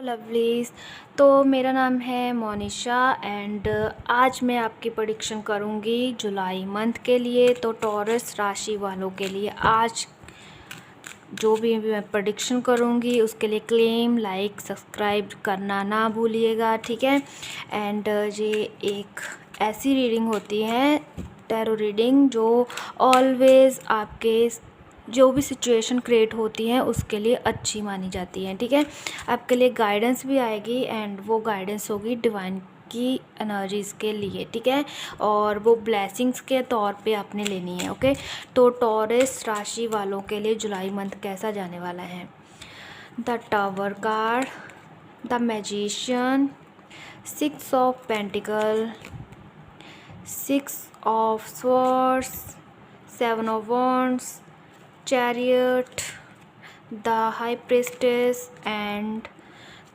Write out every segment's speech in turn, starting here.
Lovelies. तो मेरा नाम है मोनिशा एंड आज मैं आपकी प्रेडिक्शन करूँगी जुलाई मंथ के लिए। तो टॉरस राशि वालों के लिए आज जो भी मैं प्रेडिक्शन करूँगी उसके लिए क्लेम लाइक सब्सक्राइब करना ना भूलिएगा, ठीक है। एंड ये एक ऐसी रीडिंग होती है, टैरो रीडिंग, जो ऑलवेज़ आपके जो भी सिचुएशन क्रिएट होती है उसके लिए अच्छी मानी जाती है, ठीक है। आपके लिए गाइडेंस भी आएगी एंड वो गाइडेंस होगी डिवाइन की एनर्जीज़ के लिए, ठीक है। और वो ब्लेसिंग्स के तौर पे आपने लेनी है, ओके। तो टॉरस राशि वालों के लिए जुलाई मंथ कैसा जाने वाला है। The tower card, the magician, 6 of pentacle, 6 of swords, 7 of wands, chariot, the high priestess and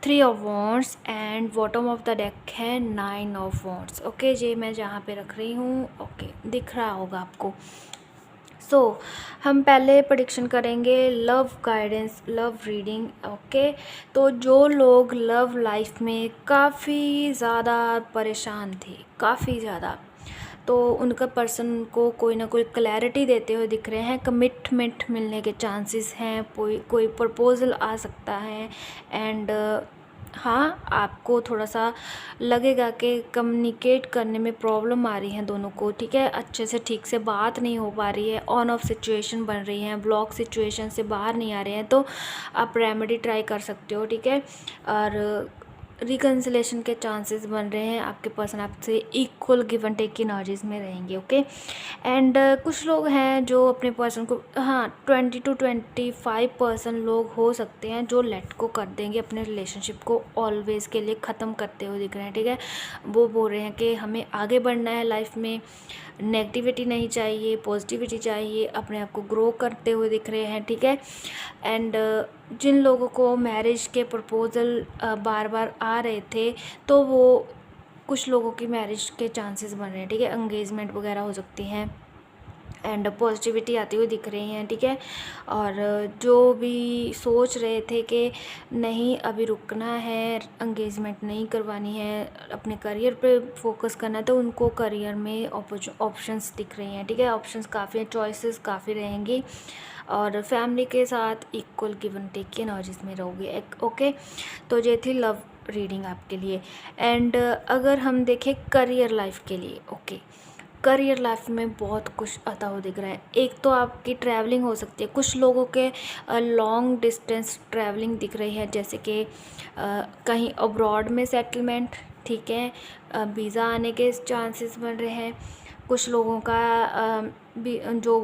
3 of wands and bottom of the deck है 9 ऑफ वॉन्ड्स, ओके। ये मैं जहाँ पे रख रही हूँ, ओके, दिख रहा होगा आपको। हम पहले प्रेडिक्शन करेंगे love guidance, love reading, okay. तो जो लोग लव लाइफ में काफ़ी ज़्यादा परेशान थे, काफ़ी ज़्यादा, तो उनका पर्सन को कोई ना कोई क्लैरिटी देते हुए दिख रहे हैं, कमिटमेंट मिलने के चांसेस हैं, कोई प्रपोजल आ सकता है। एंड हाँ, आपको थोड़ा सा लगेगा कि कम्युनिकेट करने में प्रॉब्लम आ रही है दोनों को, ठीक है। अच्छे से ठीक से बात नहीं हो पा रही है, ऑन ऑफ सिचुएशन बन रही है, ब्लॉक सिचुएशन से बाहर नहीं आ रहे हैं, तो आप रेमेडी ट्राई कर सकते हो, ठीक है। और रिकन्सिलेशन के चांसेस बन रहे हैं, आपके पर्सन आपसे इक्वल गिव एंड टेक की एनर्जीज में रहेंगे, ओके। एंड कुछ लोग हैं जो अपने पर्सन को, हाँ, 20 to 25% लोग हो सकते हैं जो लेट को कर देंगे, अपने रिलेशनशिप को ऑलवेज़ के लिए ख़त्म करते हुए दिख रहे हैं, ठीक है। वो बोल रहे हैं कि हमें आगे बढ़ना है लाइफ में, नेगेटिविटी नहीं चाहिए, पॉजिटिविटी चाहिए, अपने आप को ग्रो करते हुए दिख रहे हैं, ठीक है। एंड जिन लोगों को मैरिज के प्रपोज़ल बार बार आ रहे थे, तो वो कुछ लोगों की मैरिज के चांसेस बन रहे हैं, ठीक है। एंगेजमेंट वगैरह हो सकती हैं एंड पॉजिटिविटी आती हुई दिख रही हैं, ठीक है। और जो भी सोच रहे थे कि नहीं अभी रुकना है, एंगेजमेंट नहीं करवानी है, अपने करियर पे फोकस करना है, तो उनको करियर में ऑप्शंस दिख रही हैं, ठीक है। ऑप्शंस काफ़ी हैं, चॉइसेस काफ़ी रहेंगी और फैमिली के साथ इक्वल गिव एंड टेक की एनर्जीज में रहोगे, ओके। तो ये थी लव रीडिंग आपके लिए। एंड अगर हम देखें करियर लाइफ के लिए, ओके, करियर लाइफ में बहुत कुछ आता हुआ दिख रहा है। एक तो आपकी ट्रैवलिंग हो सकती है, कुछ लोगों के लॉन्ग डिस्टेंस ट्रैवलिंग दिख रही है, जैसे कि कहीं अब्रॉड में सेटलमेंट, ठीक है, वीज़ा आने के चांसेस बन रहे हैं। कुछ लोगों का जो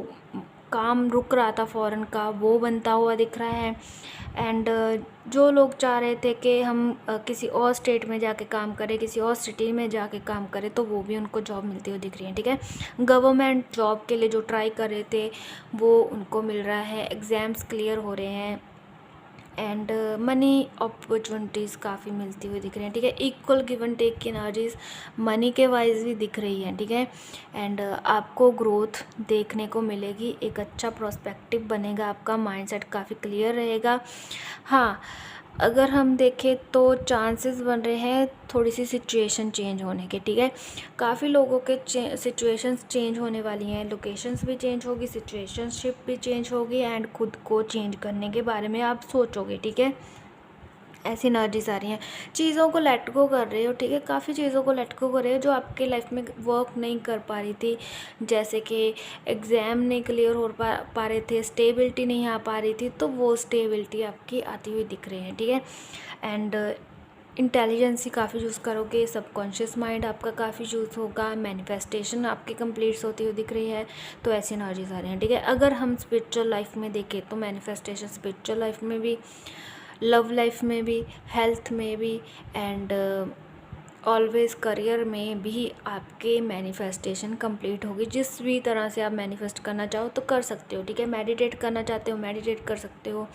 काम रुक रहा था फॉरेन का, वो बनता हुआ दिख रहा है। एंड जो लोग चाह रहे थे कि हम किसी और स्टेट में जाके काम करें, किसी और सिटी में जाके काम करें, तो वो भी उनको जॉब मिलती हुई दिख रही है, ठीक है। गवर्नमेंट जॉब के लिए जो ट्राई कर रहे थे वो उनको मिल रहा है, एग्ज़ाम्स क्लियर हो रहे हैं एंड मनी अपॉर्चुनिटीज़ काफ़ी मिलती हुई दिख रही हैं, ठीक है। इक्वल गिव एंड टेक की एनर्जीज मनी के वाइज भी दिख रही हैं, ठीक है। एंड आपको ग्रोथ देखने को मिलेगी, एक अच्छा प्रोस्पेक्टिव बनेगा, आपका माइंडसेट काफ़ी क्लियर रहेगा। हाँ, अगर हम देखें तो चांसेस बन रहे हैं थोड़ी सी सिचुएशन चेंज होने के, ठीक है। काफ़ी लोगों के सिचुएशंस चेंज होने वाली हैं, लोकेशंस भी चेंज होगी, सिचुएशनशिप भी चेंज होगी एंड खुद को चेंज करने के बारे में आप सोचोगे, ठीक है। ऐसी एनर्जीज आ रही हैं, चीज़ों को लेट गो कर रहे हो, ठीक है। काफ़ी चीज़ों को लेट गो कर रहे हो जो आपके लाइफ में वर्क नहीं कर पा रही थी, जैसे कि एग्ज़ाम नहीं क्लियर हो पा रहे थे, स्टेबिलिटी नहीं आ पा रही थी, तो वो स्टेबिलिटी आपकी आती हुई दिख रही है, ठीक है। एंड इंटेलिजेंसी काफ़ी यूज़ करोगे, सबकॉन्शियस माइंड आपका काफ़ी यूज़ होगा, मैनिफेस्टेशन आपकी कंप्लीट होती हुई दिख रही है, तो ऐसी एनर्जीज आ रही हैं, ठीक है। अगर हम स्पिरिचुअल लाइफ में देखें तो मैनिफेस्टेशन स्पिरिचुअल लाइफ में भी, लव लाइफ में भी, हेल्थ में भी एंड ऑलवेज़ करियर में भी आपके मैनिफेस्टेशन कंप्लीट होगी। जिस भी तरह से आप मैनिफेस्ट करना चाहो तो कर सकते हो, ठीक है। मेडिटेट करना चाहते हो मेडिटेट कर सकते हो,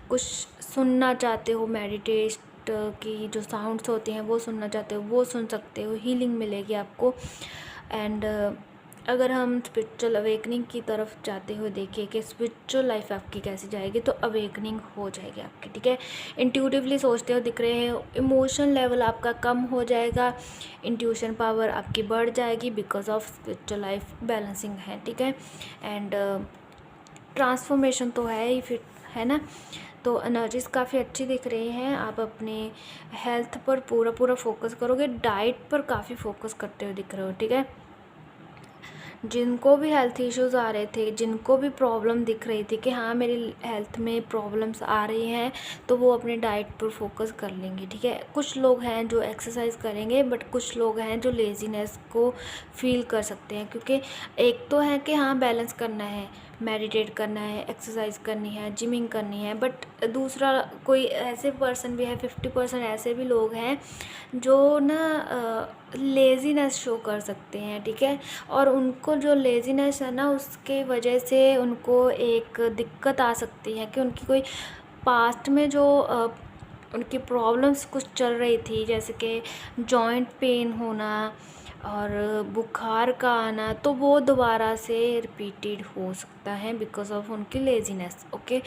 कुछ सुनना चाहते हो मेडिटेट की जो साउंड्स होते हैं वो सुनना चाहते हो वो सुन सकते हो, हीलिंग मिलेगी आपको। एंड अगर हम स्पिरिचुअल अवेकनिंग की तरफ जाते हुए देखिए कि स्पिरिचुअल लाइफ आपकी कैसी जाएगी, तो अवेकनिंग हो जाएगी आपकी, ठीक है। इंट्यूटिवली सोचते हो दिख रहे हैं, इमोशन लेवल आपका कम हो जाएगा, इंट्यूशन पावर आपकी बढ़ जाएगी because of spiritual life balancing है, ठीक है। एंड ट्रांसफॉर्मेशन तो है ही फिर, है ना। तो एनर्जीज काफ़ी अच्छी दिख रही हैं। आप अपने हेल्थ पर पूरा फोकस करोगे, डाइट पर काफ़ी फोकस करते हुए दिख रहे हो, ठीक है। जिनको भी हेल्थ इश्यूज़ आ रहे थे, जिनको भी प्रॉब्लम दिख रही थी कि हाँ मेरी हेल्थ में प्रॉब्लम्स आ रही हैं, तो वो अपने डाइट पर फोकस कर लेंगे, ठीक है। कुछ लोग हैं जो एक्सरसाइज करेंगे, बट कुछ लोग हैं जो लेज़ीनेस को फील कर सकते हैं, क्योंकि एक तो है कि हाँ बैलेंस करना है, मेडिटेट करना है, एक्सरसाइज करनी है, जिमिंग करनी है, बट दूसरा कोई ऐसे पर्सन भी है, 50% ऐसे भी लोग हैं जो ना लेज़ीनेस शो कर सकते हैं, ठीक है। और उनको जो लेज़ीनेस है ना, उसके वजह से उनको एक दिक्कत आ सकती है कि उनकी कोई पास्ट में जो उनकी प्रॉब्लम्स कुछ चल रही थी, जैसे कि जॉइंट पेन होना और बुखार का आना, तो वो दोबारा से रिपीटेड हो सकता है बिकॉज ऑफ उनकी लेज़ीनेस, ओके।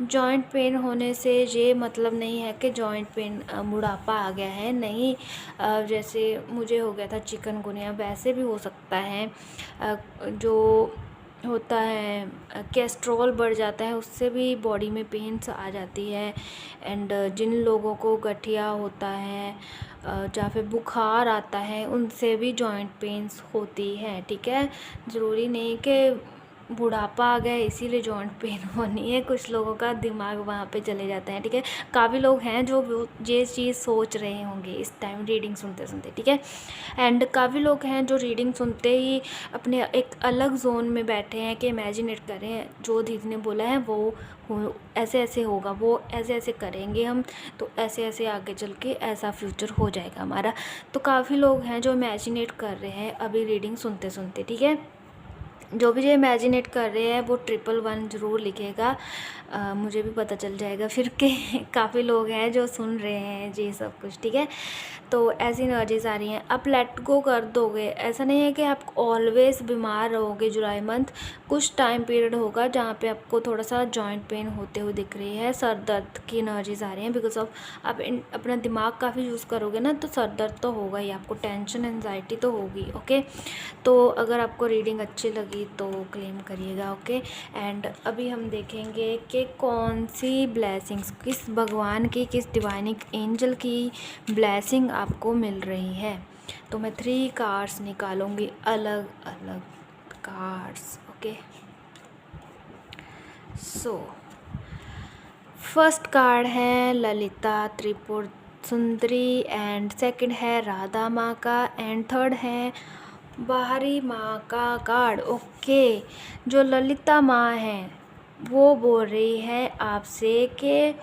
जॉइंट पेन होने से ये मतलब नहीं है कि जॉइंट पेन बुढ़ापा आ गया है, नहीं। जैसे मुझे हो गया था चिकनगुनिया, वैसे भी हो सकता है। जो होता है कैस्ट्रोल बढ़ जाता है, उससे भी बॉडी में पेन्स आ जाती है। एंड जिन लोगों को गठिया होता है या फिर बुखार आता है, उनसे भी जॉइंट पेन्स होती हैं, ठीक है। ज़रूरी नहीं कि बुढ़ापा आ गया इसीलिए जॉइंट पेन होनी है, कुछ लोगों का दिमाग वहाँ पे चले जाते हैं, ठीक है। काफ़ी लोग हैं जो ये चीज़ सोच रहे होंगे इस टाइम रीडिंग सुनते सुनते, ठीक है। एंड काफ़ी लोग हैं जो रीडिंग सुनते ही अपने एक अलग जोन में बैठे हैं कि इमेजिनेट करें जो दीदी ने बोला है वो ऐसे ऐसे होगा, वो ऐसे ऐसे करेंगे हम, तो ऐसे ऐसे आगे चल के ऐसा फ्यूचर हो जाएगा हमारा। तो काफ़ी लोग हैं जो इमेजिनेट कर रहे हैं अभी रीडिंग सुनते सुनते, ठीक है। जो भी ये इमेजिनेट कर रहे हैं वो 111 ज़रूर लिखेगा, मुझे भी पता चल जाएगा फिर के काफ़ी लोग हैं जो सुन रहे हैं ये सब कुछ, ठीक है। तो ऐसी एनर्जीज आ रही हैं, आप लेट गो कर दोगे। ऐसा नहीं है कि आप ऑलवेज बीमार रहोगे जुलाई मंथ, कुछ टाइम पीरियड होगा जहाँ पे आपको थोड़ा सा जॉइंट पेन होते हुए दिख रही है, सर दर्द की एनर्जीज आ रही हैं बिकॉज ऑफ आप अपना दिमाग काफ़ी यूज़ करोगे ना, तो सर दर्द तो होगा ही, आपको टेंशन एंजाइटी तो होगी, ओके। तो अगर आपको रीडिंग अच्छी लगी तो क्लेम करिएगा, ओके। एंड अभी हम देखेंगे कि कौन सी ब्लेसिंग्स, किस भगवान की, किस डिवाइनिंग एंजल की ब्लेसिंग आपको मिल रही है। तो मैं 3 कार्ड्स निकालूंगी, अलग अलग cards, okay. So first card है ललिता त्रिपुर सुंदरी, एंड सेकंड है राधा माँ का, एंड थर्ड है बाहरी माँ का कार्ड, ओके। जो ललिता माँ है वो बोल रही है आपसे कि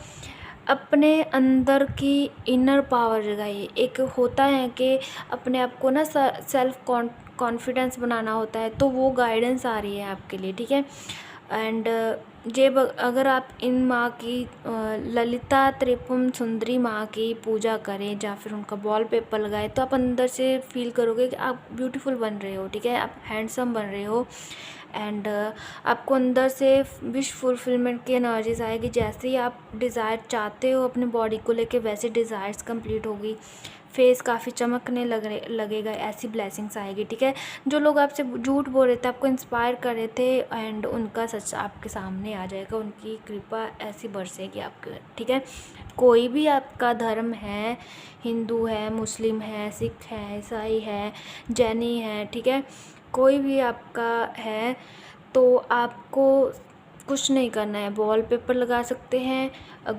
अपने अंदर की इनर पावर जगाइए। एक होता है कि अपने आप को ना सेल्फ कॉन्फिडेंस बनाना होता है, तो वो गाइडेंस आ रही है आपके लिए, ठीक है। एंड अगर आप इन माँ की ललिता त्रिपुम सुंदरी माँ की पूजा करें या फिर उनका वॉलपेपर लगाए, तो आप अंदर से फील करोगे कि आप ब्यूटीफुल बन रहे हो, ठीक है, आप हैंडसम बन रहे हो। एंड आपको अंदर से विश फुलफिलमेंट की एनर्जीज आएगी, जैसे ही आप डिज़ायर चाहते हो अपने बॉडी को लेके, वैसे डिज़ायर्स कंप्लीट होगी, फेस काफ़ी चमकने लगेगा, ऐसी ब्लेसिंग्स आएगी, ठीक है। जो लोग आपसे झूठ बोल रहे थे, आपको इंस्पायर कर रहे थे, एंड उनका सच आपके सामने आ जाएगा, उनकी कृपा ऐसी बरसेगी आपके, ठीक है। कोई भी आपका धर्म है, हिंदू है, मुस्लिम है, सिख है, ईसाई है, जैनी है, ठीक है, कोई भी आपका है, तो आपको कुछ नहीं करना है, वॉलपेपर लगा सकते हैं,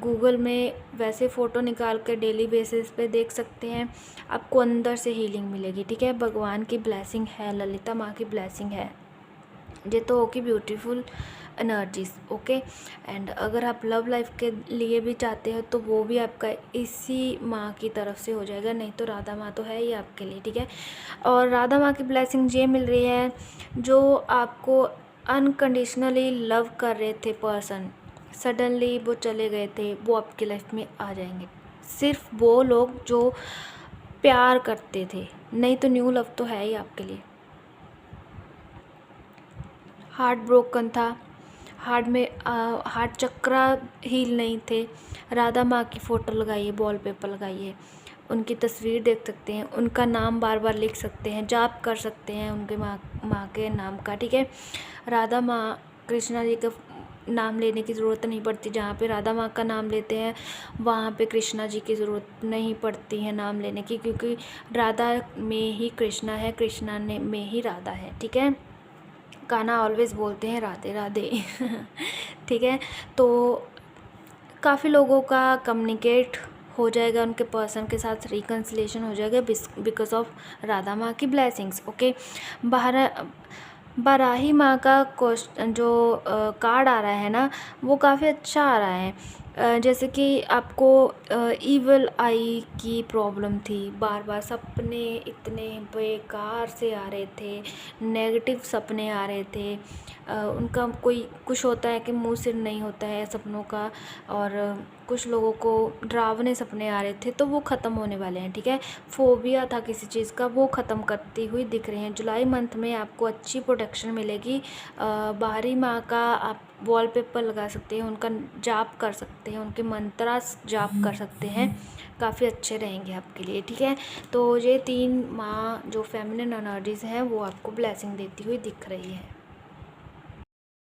गूगल में वैसे फ़ोटो निकाल कर डेली बेसिस पे देख सकते हैं, आपको अंदर से हीलिंग मिलेगी, ठीक है। भगवान की ब्लेसिंग है, ललिता माँ की ब्लेसिंग है, ये तो होगी ब्यूटीफुल एनर्जीज, ओके। एंड अगर आप लव लाइफ के लिए भी चाहते हो तो वो भी आपका इसी माँ की तरफ से हो जाएगा, नहीं तो राधा माँ तो है ही आपके लिए, ठीक है। और राधा माँ की ब्लेसिंग ये मिल रही है, जो आपको अनकंडीशनली लव कर रहे थे पर्सन, सडनली वो चले गए थे, वो आपकी लाइफ में आ जाएंगे। सिर्फ वो लोग जो प्यार करते थे, नहीं तो न्यू लव तो है ही आपके लिए। हार्ट ब्रोकन था, हार्ट चक्रा हील नहीं थे। राधा माँ की फ़ोटो लगाइए, वॉलपेपर लगाइए, उनकी तस्वीर देख सकते हैं, उनका नाम बार बार लिख सकते हैं, जाप कर सकते हैं उनके माँ के नाम का, ठीक है। राधा माँ, कृष्णा जी का नाम लेने की ज़रूरत नहीं पड़ती। जहाँ पे राधा माँ का नाम लेते हैं वहाँ पे कृष्णा जी की ज़रूरत नहीं पड़ती है नाम लेने की, क्योंकि राधा में ही कृष्णा है, कृष्णा ने में ही राधा है, ठीक है। कान्हा ऑलवेज बोलते हैं राधे राधे ठीक है। तो काफ़ी लोगों का कम्युनिकेट हो जाएगा, उनके पर्सन के साथ रिकन्सिलेशन हो जाएगा बिकॉज ऑफ राधा माँ की ब्लेसिंग्स, ओके। बाराही माँ का क्वेश्चन जो कार्ड आ रहा है ना, वो काफ़ी अच्छा आ रहा है। जैसे कि आपको ईवल आई की प्रॉब्लम थी, बार बार सपने इतने बेकार से आ रहे थे, नेगेटिव सपने आ रहे थे। उनका कोई कुछ होता है कि मुंह सिर नहीं होता है सपनों का, और कुछ लोगों को डरावने सपने आ रहे थे, तो वो ख़त्म होने वाले हैं, ठीक है। फोबिया था किसी चीज़ का, वो ख़त्म करती हुई दिख रही हैं। जुलाई मंथ में आपको अच्छी प्रोटेक्शन मिलेगी। बाहरी माँ का आप वॉलपेपर लगा सकते हैं, उनका जाप कर सकते हैं, उनके मंत्रा जाप कर सकते हैं, काफ़ी अच्छे रहेंगे आपके लिए, ठीक है। तो ये 3 माँ जो फेमिनिन एनर्जीज़ हैं वो आपको ब्लेसिंग देती हुई दिख रही है।